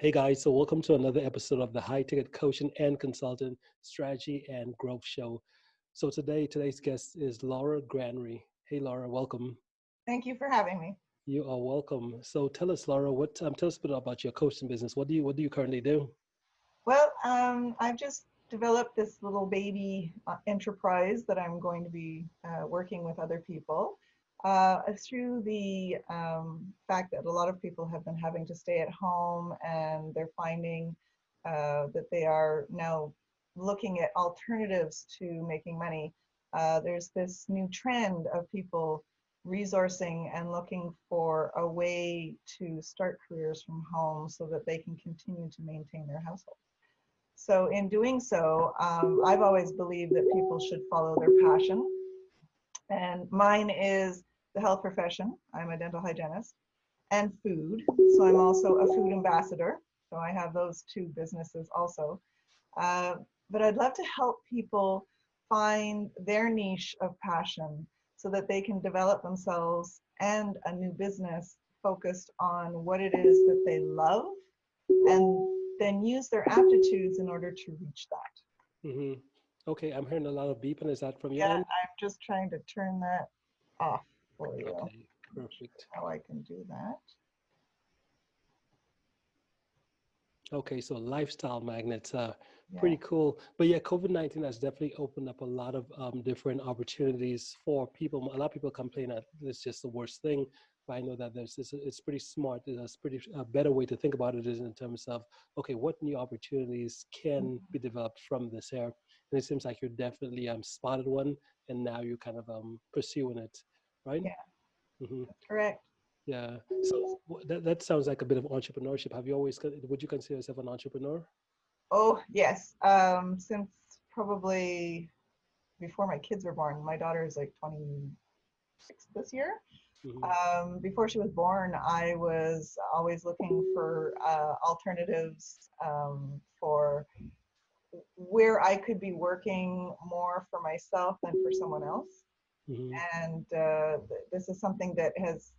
Hey guys, so welcome to another episode of the High Ticket Coaching and Consultant Strategy and Growth Show. So today's guest is Laura Granry. Hey Laura, welcome. Thank you for having me. You are welcome. So tell us, Laura, tell us a bit about your coaching business. What do you currently do? Well, I've just developed this little baby enterprise that I'm going to be working with other people through the fact that a lot of people have been having to stay at home, and they're finding that they are now looking at alternatives to making money. There's this new trend of people resourcing and looking for a way to start careers from home so that they can continue to maintain their household. So in doing so, I've always believed that people should follow their passion. And mine is the health profession. I'm a dental hygienist, and food. So I'm also a food ambassador. So I have those two businesses also. Uh, but I'd love to help people find their niche of passion so that they can develop themselves and a new business focused on what it is that they love, and then use their aptitudes in order to reach that. Mm-hmm. Okay, I'm hearing a lot of beeping. Is that from your Yeah, end? I'm just trying to turn that off for you. Okay, perfect. How I can do that. Okay, so lifestyle magnets, Yeah. pretty cool. But yeah, COVID-19 has definitely opened up a lot of different opportunities for people. A lot of people complain that it's just the worst thing, but I know that it's pretty smart. It's pretty a better way to think about it is in terms of, okay, what new opportunities can be developed from this here? And it seems like you're definitely spotted one, and now you're kind of pursuing it, right? Yeah, Mm-hmm. that's correct. Yeah. So that sounds like a bit of entrepreneurship. Would you consider yourself an entrepreneur? Oh, yes. Since probably before my kids were born, my daughter is like 26 this year. Hmm. Before she was born, I was always looking for alternatives for where I could be working more for myself than for someone else. Hmm. And this is something that has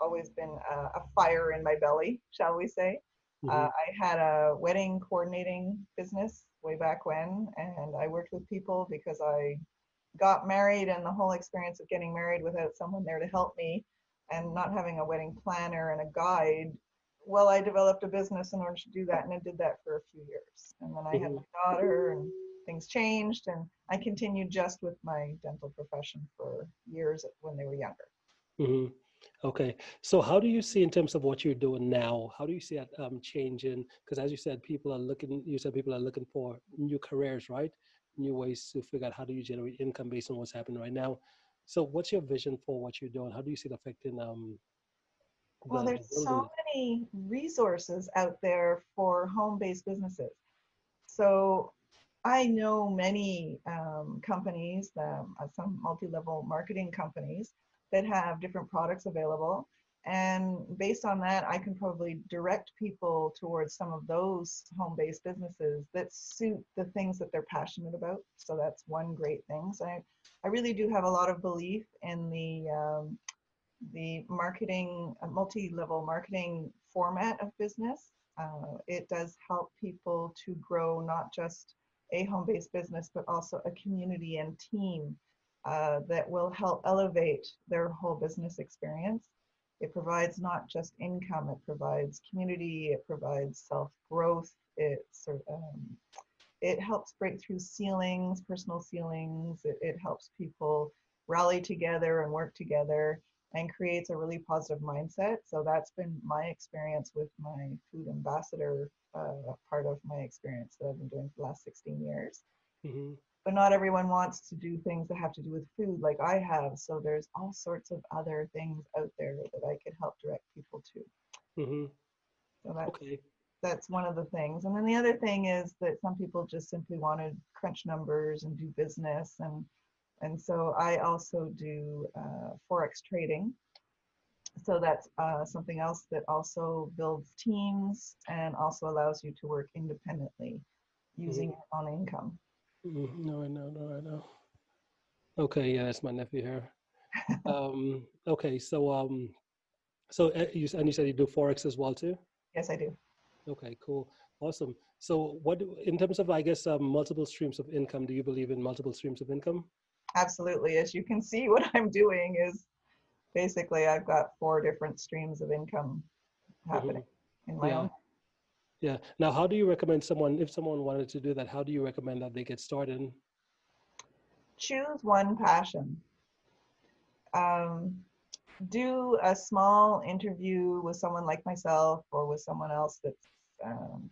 always been a fire in my belly, shall we say. Hmm. I had a wedding coordinating business way back when, and I worked with people because I got married, and the whole experience of getting married without someone there to help me and not having a wedding planner and a guide. Well, I developed a business in order to do that, and I did that for a few years. And then I had Hmm. my daughter, and things changed, and I continued just with my dental profession for years when they were younger. Hmm. Okay. So how do you see in terms of what you're doing now? How do you see that changing? Because as you said, you said people are looking for new careers, right? New ways to figure out how do you generate income based on what's happening right now. So what's your vision for what you're doing? How do you see it affecting Well, the there's so wilderness? many resources out there for home-based businesses. So I know many companies, some multi-level marketing companies that have different products available. And based on that, I can probably direct people towards some of those home-based businesses that suit the things that they're passionate about. So that's one great thing. So I really do have a lot of belief in the marketing, multi-level marketing format of business. It does help people to grow not just a home-based business, but also a community and team that will help elevate their whole business experience. It provides not just income, it provides community, it provides self-growth, it helps break through ceilings, personal ceilings. It helps people rally together and work together and creates a really positive mindset. So that's been my experience with my food ambassador part of my experience that I've been doing for the last 16 years. Hmm. But not everyone wants to do things that have to do with food like I have. So there's all sorts of other things out there that I could help direct people to. Hmm. So Okay. that's one of the things. And then the other thing is that some people just simply want to crunch numbers and do business. And so I also do Forex trading. So that's something else that also builds teams and also allows you to work independently using Hmm. your own income. No, I know, no, I know. Okay, yeah, that's my nephew here. Okay, so you said you do Forex as well too? Yes, I do. Okay, cool. Awesome. So what, in terms of, I guess, multiple streams of income, do you believe in multiple streams of income? Absolutely. As you can see, what I'm doing is basically I've got 4 different streams of income Hmm. happening in my Yeah. own. Yeah. Now, how do you recommend someone, if someone wanted to do that, how do you recommend that they get started? Choose one passion. Um, do a small interview with someone like myself or with someone else that's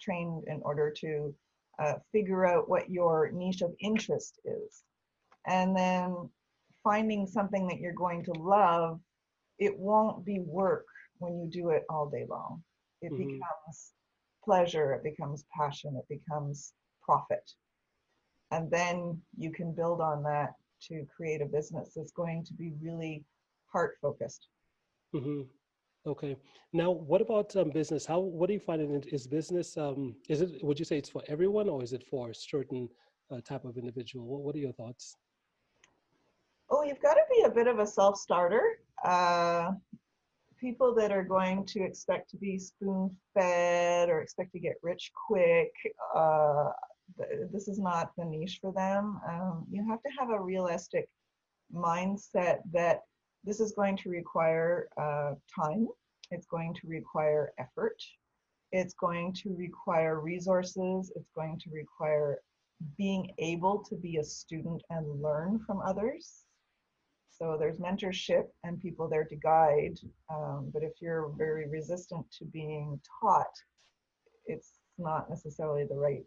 trained in order to figure out what your niche of interest is. And then finding something that you're going to love, it won't be work when you do it all day long. It Hmm. becomes pleasure, it becomes passion, it becomes profit. And then you can build on that to create a business that's going to be really heart focused. Hmm. Okay. Now, what about business? How, what do you find in it? Is business, is it, would you say it's for everyone or is it for a certain type of individual? What are your thoughts? Oh, you've got to be a bit of a self starter. People that are going to expect to be spoon fed or expect to get rich quick, this is not the niche for them. You have to have a realistic mindset that this is going to require time, it's going to require effort, it's going to require resources, it's going to require being able to be a student and learn from others. So there's mentorship and people there to guide. But if you're very resistant to being taught, it's not necessarily the right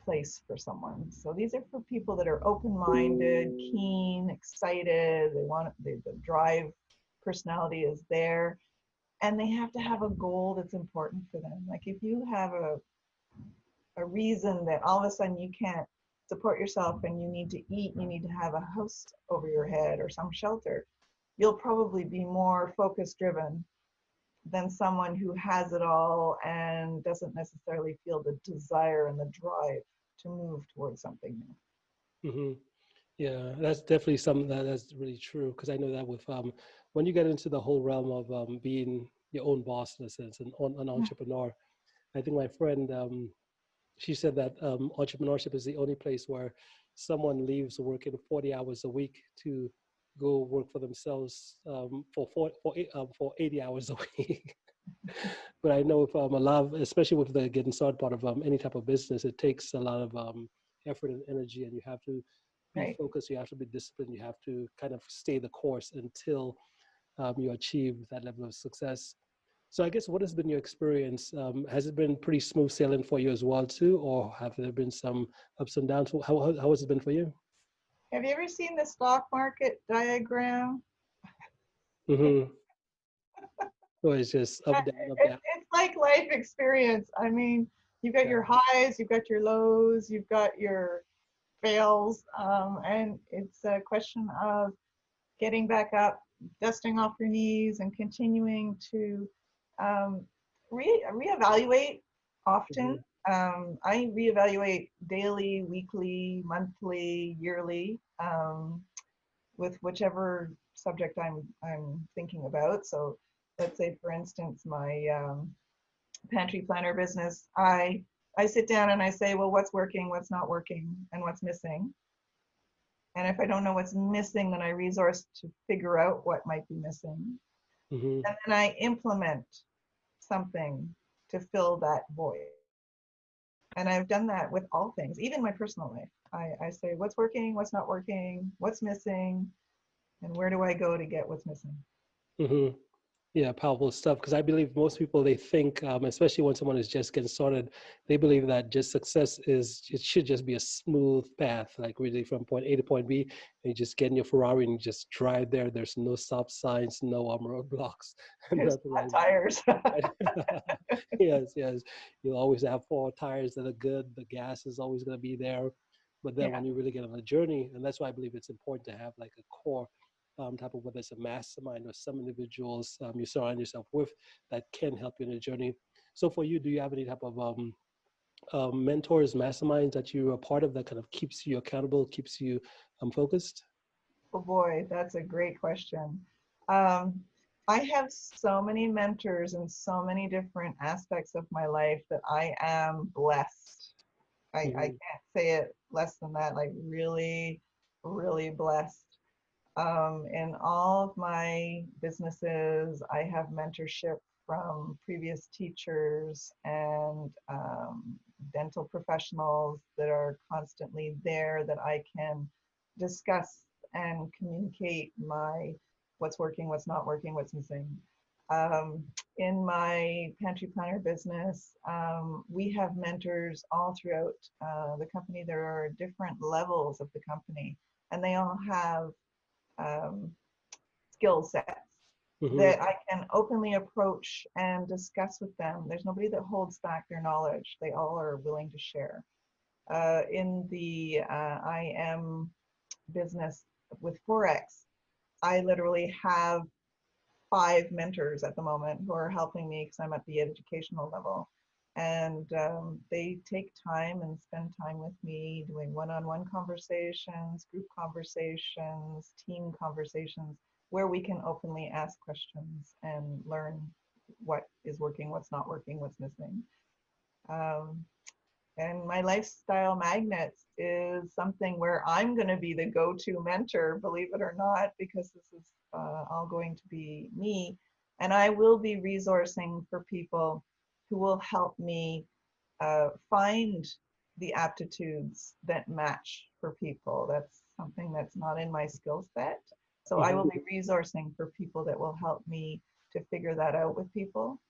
place for someone. So these are for people that are open-minded, keen, excited. They want the drive, personality is there, and they have to have a goal that's important for them. Like if you have a reason that all of a sudden you can't support yourself and you need to eat, you need to have a house over your head or some shelter, you'll probably be more focus driven than someone who has it all and doesn't necessarily feel the desire and the drive to move towards something new. Hmm. Yeah, that's definitely something that's really true because I know that with when you get into the whole realm of being your own boss in a sense, an entrepreneur, I think my friend she said that entrepreneurship is the only place where someone leaves working 40 hours a week to go work for themselves for 80 hours a week. But I know if a lot of, especially with the getting started part of any type of business, it takes a lot of effort and energy, and you have to be Right. focused, you have to be disciplined, you have to kind of stay the course until you achieve that level of success. So I guess what has been your experience? Has it been pretty smooth sailing for you as well too, or have there been some ups and downs? How has it been for you? Have you ever seen the stock market diagram? Mm-hmm. Or it's just up, down, up, down. It's like life experience. I mean, you've got Yeah. your highs, you've got your lows, you've got your fails, and it's a question of getting back up, dusting off your knees, and continuing to um, reevaluate often. Mm-hmm. I reevaluate daily, weekly, monthly, yearly, with whichever subject I'm thinking about. So, let's say, for instance, my pantry planner business. I sit down and I say, well, what's working, what's not working, and what's missing. And if I don't know what's missing, then I resource to figure out what might be missing. Mm-hmm. And then I implement something to fill that void. And I've done that with all things, even my personal life. I say, what's working, what's not working, what's missing, and where do I go to get what's missing? Mm-hmm. Yeah, powerful stuff. Because I believe most people they think, especially when someone is just getting started, they believe that just success is it should just be a smooth path, like really from point A to point B, and you just get in your Ferrari and you just drive there. There's no stop signs, no roadblocks, There's nothing flat like that. tires. Right? Yes, yes. You'll always have four tires that are good. The gas is always going to be there. But then Yeah, when you really get on a journey, and that's why I believe it's important to have like a core type of whether it's a mastermind or some individuals you surround yourself with that can help you in the journey. So for you, do you have any type of mentors, masterminds that you are part of that kind of keeps you accountable, keeps you focused? oh boy, that's a great question. Um, I have so many mentors in so many different aspects of my life that I am blessed. I Hmm. can't say it less than that, like really, really blessed. In all of my businesses, I have mentorship from previous teachers and dental professionals that are constantly there that I can discuss and communicate my what's working, what's not working, what's missing. Um, in my pantry planner business, we have mentors all throughout the company. There are different levels of the company, and they all have um, skill sets Hmm. that I can openly approach and discuss with them. There's nobody that holds back their knowledge. They all are willing to share. In the IM business with Forex, I literally have 5 mentors at the moment who are helping me because I'm at the educational level. And they take time and spend time with me doing one-on-one conversations, group conversations, team conversations, where we can openly ask questions and learn what is working, what's not working, what's missing. Um, and my lifestyle magnets is something where I'm going to be the go-to mentor, believe it or not, because this is all going to be me. And I will be resourcing for people who will help me find the aptitudes that match for people. That's something that's not in my skill set. So I will Hmm. be resourcing for people that will help me to figure that out with people,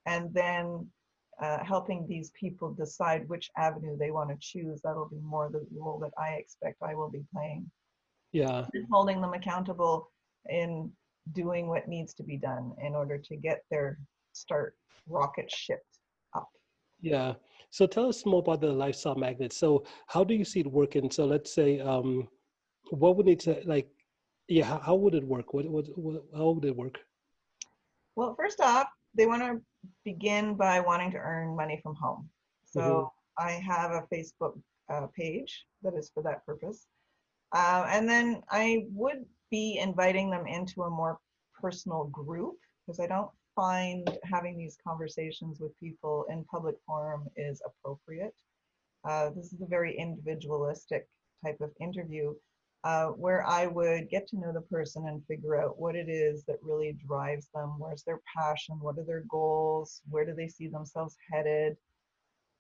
and then helping these people decide which avenue they want to choose. That'll be more the role that I expect I will be playing, Yeah. and holding them accountable in doing what needs to be done in order to get their start rocket ship up. Yeah. So tell us more about the lifestyle magnet. So how do you see it working? So let's say, what would need to like, yeah, how would it work? How would it work? Well, first off, they want to begin by wanting to earn money from home. Hmm. So I have a Facebook page that is for that purpose. And then I would be inviting them into a more personal group because I don't find having these conversations with people in public forum is appropriate. This is a very individualistic type of interview where I would get to know the person and figure out what it is that really drives them. Where's their passion? What are their goals? Where do they see themselves headed?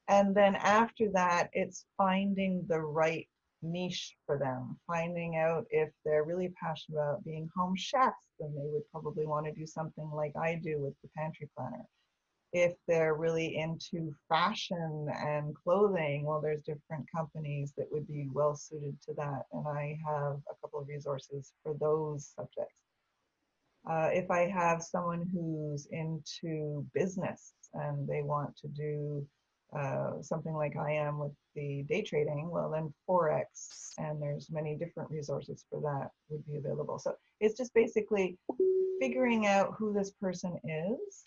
And then after that, it's finding the right niche for them, finding out if they're really passionate about being home chefs, then they would probably want to do something like I do with the pantry planner. If they're really into fashion and clothing, well, there's different companies that would be well suited to that. And I have a couple of resources for those subjects. If I have someone who's into business and they want to do something like I am with the day trading, well, then Forex, and there's many different resources for that would be available. So it's just basically figuring out who this person is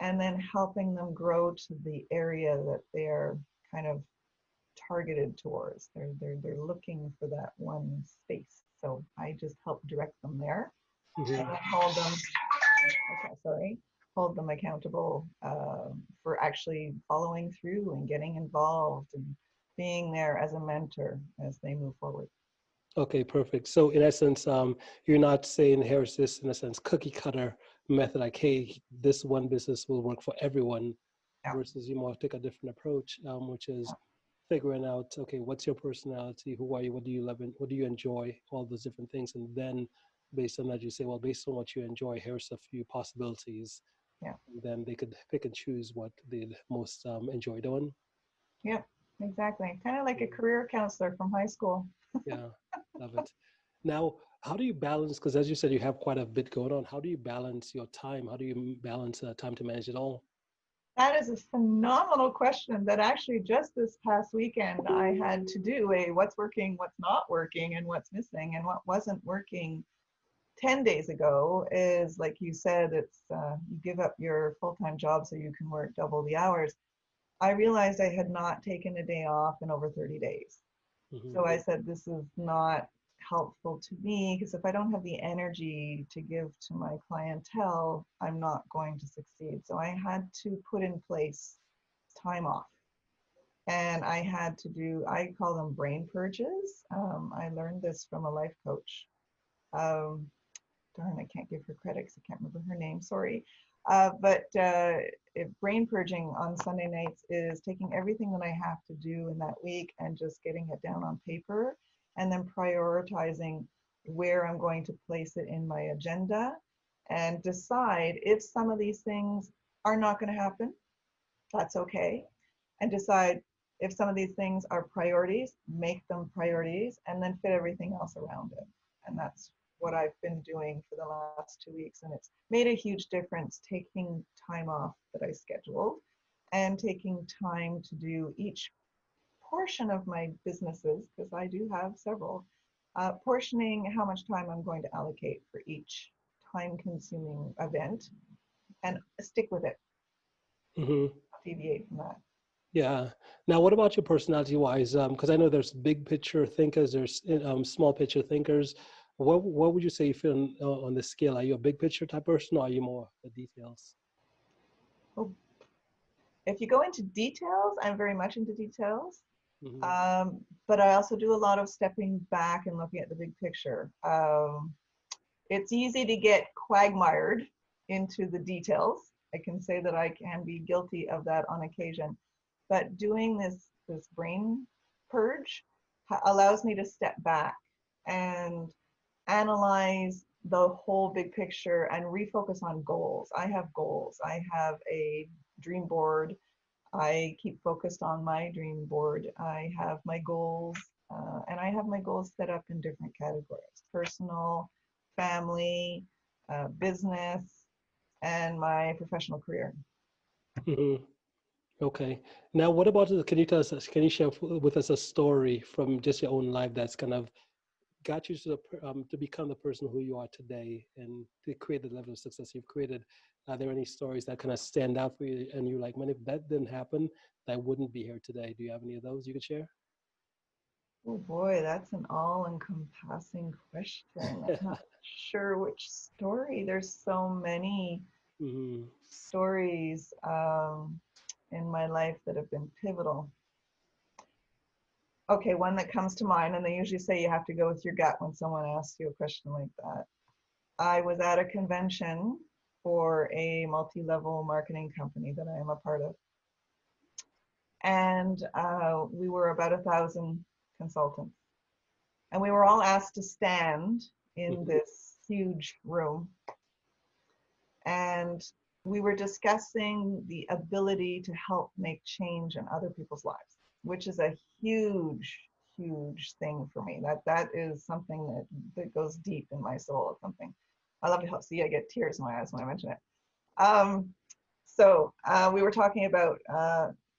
and then helping them grow to the area that they're kind of targeted towards. They're looking for that one space. So I just help direct them there Hmm. and then hold them, okay, sorry, hold them accountable for actually following through and getting involved and being there as a mentor as they move forward. Okay, perfect. So in essence, you're not saying here's this in a sense cookie cutter method, like, hey, this one business will work for everyone, Yeah, versus you might take a different approach, which is figuring out, okay, what's your personality, who are you, what do you love, and what do you enjoy, all those different things, and then based on that, you say, well, based on what you enjoy, here's a few possibilities, yeah, and then they could pick and choose what they'd most enjoy doing. yeah, exactly. Kind of like a career counselor from high school. Yeah, love it. Now, how do you balance? Because as you said, you have quite a bit going on. How do you balance your time? How do you balance time to manage it all? That is a phenomenal question that actually just this past weekend I had to do a what's working, what's not working, and what's missing. And what wasn't working 10 days ago is, like you said, it's you give up your full-time job so you can work double the hours. I realized I had not taken a day off in over 30 days. Hmm. So I said, this is not helpful to me, because if I don't have the energy to give to my clientele, I'm not going to succeed. So I had to put in place time off. And I had to do, I call them brain purges. I learned this from a life coach. Um, Darn, I can't give her credit because I can't remember her name, sorry. But brain purging on Sunday nights is taking everything that I have to do in that week and just getting it down on paper, and then prioritizing where I'm going to place it in my agenda, and decide if some of these things are not going to happen, that's okay. And decide if some of these things are priorities, make them priorities, and then fit everything else around it. And that's what I've been doing for the last 2 weeks. And it's made a huge difference taking time off that I scheduled and taking time to do each portion of my businesses, because I do have several, portioning how much time I'm going to allocate for each time consuming event and stick with it, Mm-hmm. deviate from that. Yeah. Now, what about your personality wise? Because I know there's big picture thinkers, there's small picture thinkers. What would you say you feel on the scale? Are you a big picture type person, or are you more the details? Oh, if you go into details, I'm very much into details. Mm-hmm. But I also do a lot of stepping back and looking at the big picture. It's easy to get quagmired into the details. I can say that I can be guilty of that on occasion. But doing this brain purge allows me to step back and analyze the whole big picture and refocus on goals. I have goals. I have a dream board. I keep focused on my dream board. I have my goals, and I have my goals set up in different categories: personal, family, business, and my professional career. Mm-hmm. Okay. Now, what about, can you tell us, can you share with us a story from just your own life that's kind of got you to to become the person who you are today and to create the level of success you've created? Are there any stories that kind of stand out for you and you're like, man, if that didn't happen, I wouldn't be here today? Do you have any of those you could share? Oh boy, that's an all-encompassing question. I'm not sure which story. There's so many Mm-hmm. stories in my life that have been pivotal. Okay, one that comes to mind, and they usually say you have to go with your gut when someone asks you a question like that. I was at a convention for a multi-level marketing company that I am a part of, and we were about 1,000 consultants, and we were all asked to stand in Mm-hmm. this huge room, and we were discussing the ability to help make change in other people's lives, which is a huge, huge thing for me. That is something that goes deep in my soul. It's something I love to help. See, I get tears in my eyes when I mention it. Um, so we were talking about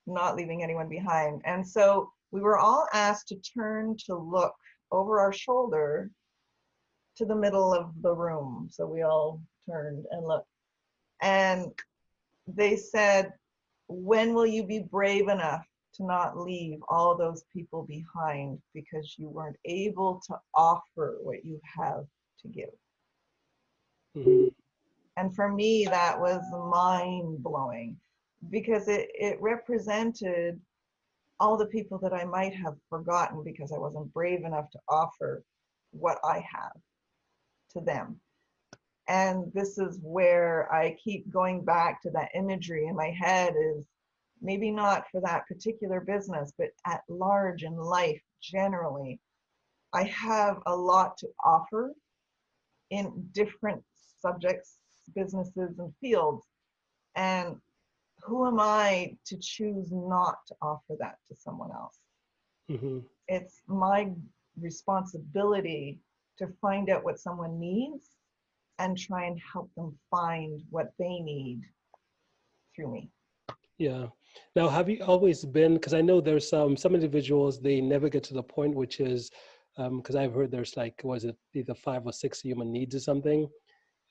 not leaving anyone behind, and so we were all asked to turn to look over our shoulder to the middle of the room. So we all turned and looked, and they said, when will you be brave enough to not leave all those people behind because you weren't able to offer what you have to give? Mm-hmm. And for me, that was mind blowing, because it represented all the people that I might have forgotten because I wasn't brave enough to offer what I have to them. And this is where I keep going back to that imagery in my head, is maybe not for that particular business, but at large in life generally. I have a lot to offer in different subjects, businesses, and fields. And who am I to choose not to offer that to someone else? Mm-hmm. It's my responsibility to find out what someone needs and try and help them find what they need through me. Yeah. Now, have you always been, because I know there's some individuals, they never get to the point, which is, because I've heard there's like, was it either 5 or 6 human needs or something?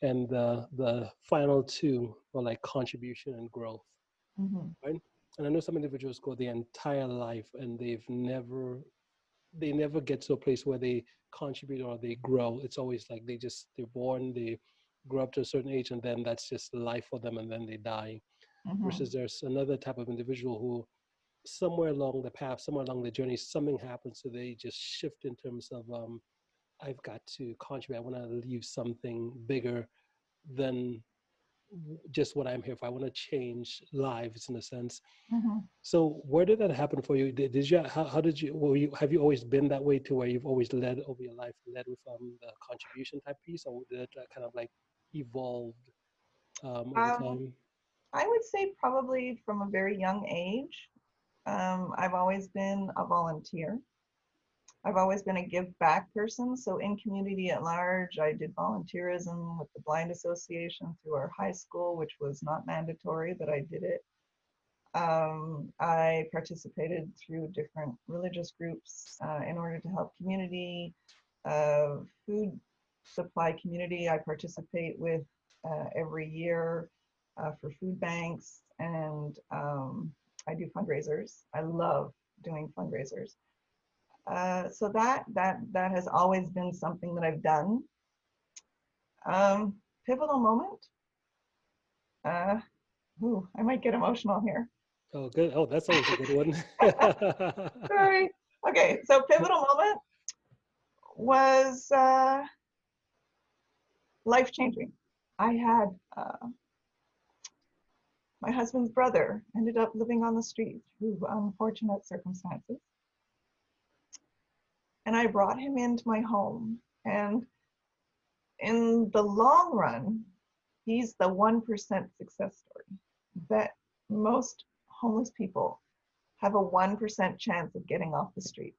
And the final two are like contribution and growth, Mm-hmm. right? And I know some individuals go their entire life and they've never they never get to a place where they contribute or they grow. It's always like they're born, they grow up to a certain age, and then that's just life for them, and then they die. Mm-hmm. Versus there's another type of individual who somewhere along the path, somewhere along the journey, something happens, so they just shift in terms of I've got to contribute. I want to leave something bigger than just what I'm here for. I want to change lives in a sense. Mm-hmm. So where did that happen for you? Did you how did you were you have you always been that way to where you've always led over your life, led with the contribution type piece, or did it kind of like evolved over Um, time? I would say probably from a very young age. I've always been a volunteer. I've always been a give back person. So in community at large, I did volunteerism with the Blind Association through our high school, which was not mandatory, but I did it. I participated through different religious groups in order to help community, food supply community. I participate with every year for food banks, and I do fundraisers. I love doing fundraisers. So that has always been something that I've done. Pivotal moment. Uh, I might get emotional here. Oh, good. Oh, that's always a good one. Sorry. Okay, so pivotal moment was life changing. I had my husband's brother ended up living on the street through unfortunate circumstances, and I brought him into my home. And in the long run, he's the 1% success story that most homeless people have a 1% chance of getting off the street.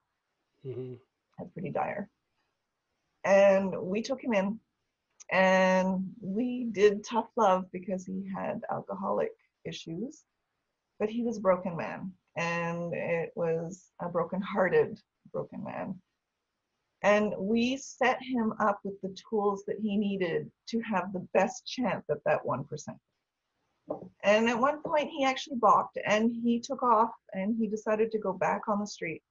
Hmm. That's pretty dire. And we took him in and we did tough love because he had alcoholic issues, but he was a broken man, and it was a broken-hearted broken man. And we set him up with the tools that he needed to have the best chance at that 1%. And at one point, he actually balked and he took off and he decided to go back on the street.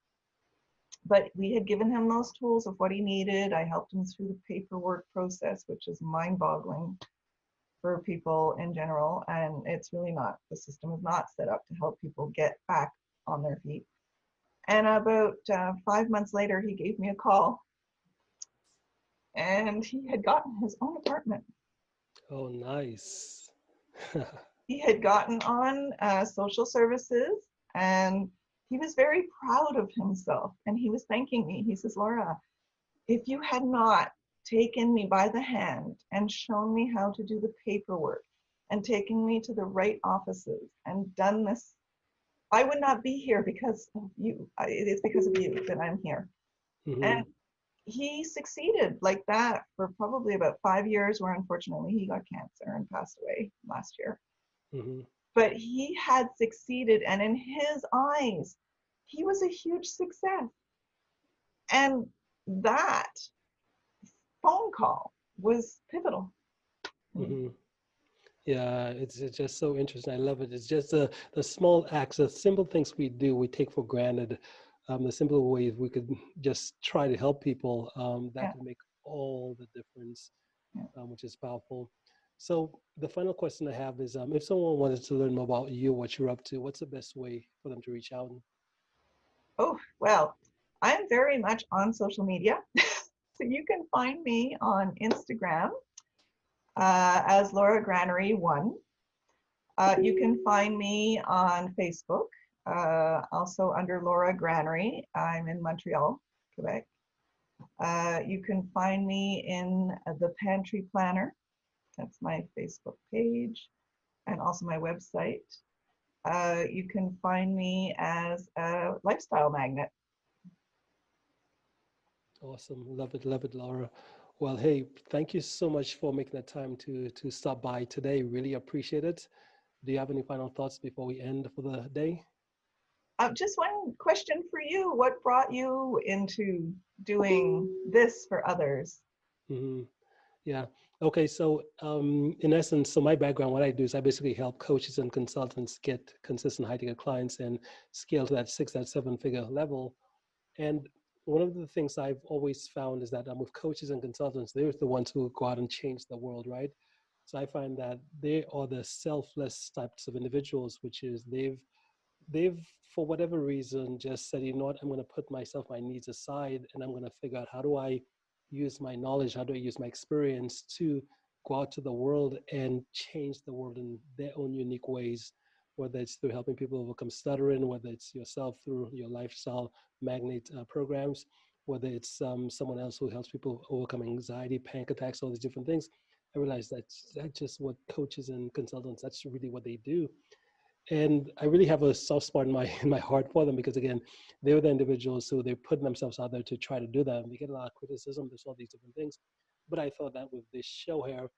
But we had given him those tools of what he needed. I helped him through the paperwork process, which is mind-boggling for people in general. And it's really not. The system is not set up to help people get back on their feet. And about 5 months later, he gave me a call and he had gotten his own apartment. Oh, nice. He had gotten on social services, and he was very proud of himself. And he was thanking me. He says, Laura, if you had not taken me by the hand and shown me how to do the paperwork and taken me to the right offices and done this, I would not be here because of you. It's because of you that I'm here. Hmm. And he succeeded like that for probably about 5 years, where unfortunately he got cancer and passed away last year. Hmm. But he had succeeded, and in his eyes, he was a huge success. And that phone call was pivotal. Hmm. Yeah, it's just so interesting. I love it. It's just the small acts, the simple things we do, we take for granted. The simple ways we could just try to help people, that Yeah, can make all the difference, yeah. which is powerful. So the final question I have is, if someone wanted to learn more about you, what you're up to, what's the best way for them to reach out? Oh, well, I'm very much on social media. So you can find me on Instagram as Laura Granary 1. You can find me on Facebook, also under Laura Granary. I'm in Montreal, Quebec. You can find me in the Pantry Planner. That's my Facebook page and also my website. You can find me as a lifestyle magnet. Awesome. Love it, Laura. Well, hey, thank you so much for making the time to stop by today. Really appreciate it. Do you have any final thoughts before we end for the day? Just one question for you. What brought you into doing this for others? Hmm. Yeah. Okay. So, in essence, so my background, what I do is I basically help coaches and consultants get consistent high ticket clients and scale to that 6, that 7 figure level. And one of the things I've always found is that with coaches and consultants, they're the ones who go out and change the world, right? So I find that they are the selfless types of individuals, which is they've for whatever reason just said, you know what, I'm going to put myself, my needs aside, and I'm going to figure out how do I use my knowledge, how do I use my experience to go out to the world and change the world in their own unique ways, whether it's through helping people overcome stuttering, whether it's yourself through your lifestyle magnate programs, whether it's someone else who helps people overcome anxiety, panic attacks, all these different things. I realize that's just what coaches and consultants, that's really what they do. And I really have a soft spot in my in my heart for them, because again, they were the individuals who they put themselves out there to try to do that. And they get a lot of criticism. There's all these different things, but I thought that with this show here,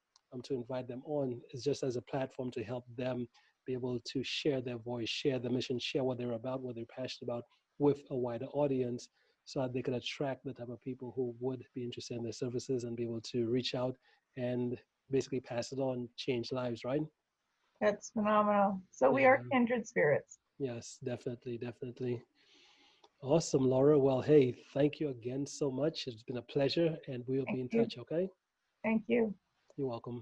to invite them on is just as a platform to help them be able to share their voice, share the mission, share what they're about, what they're passionate about, with a wider audience, so that they could attract the type of people who would be interested in their services and be able to reach out and basically pass it on, change lives, right? That's phenomenal. So we are Yeah. kindred spirits. Yes, definitely, definitely. Awesome, Laura. Well, hey, thank you again so much. It's been a pleasure, and we'll be Thank in you. touch, okay? Thank you. You're welcome.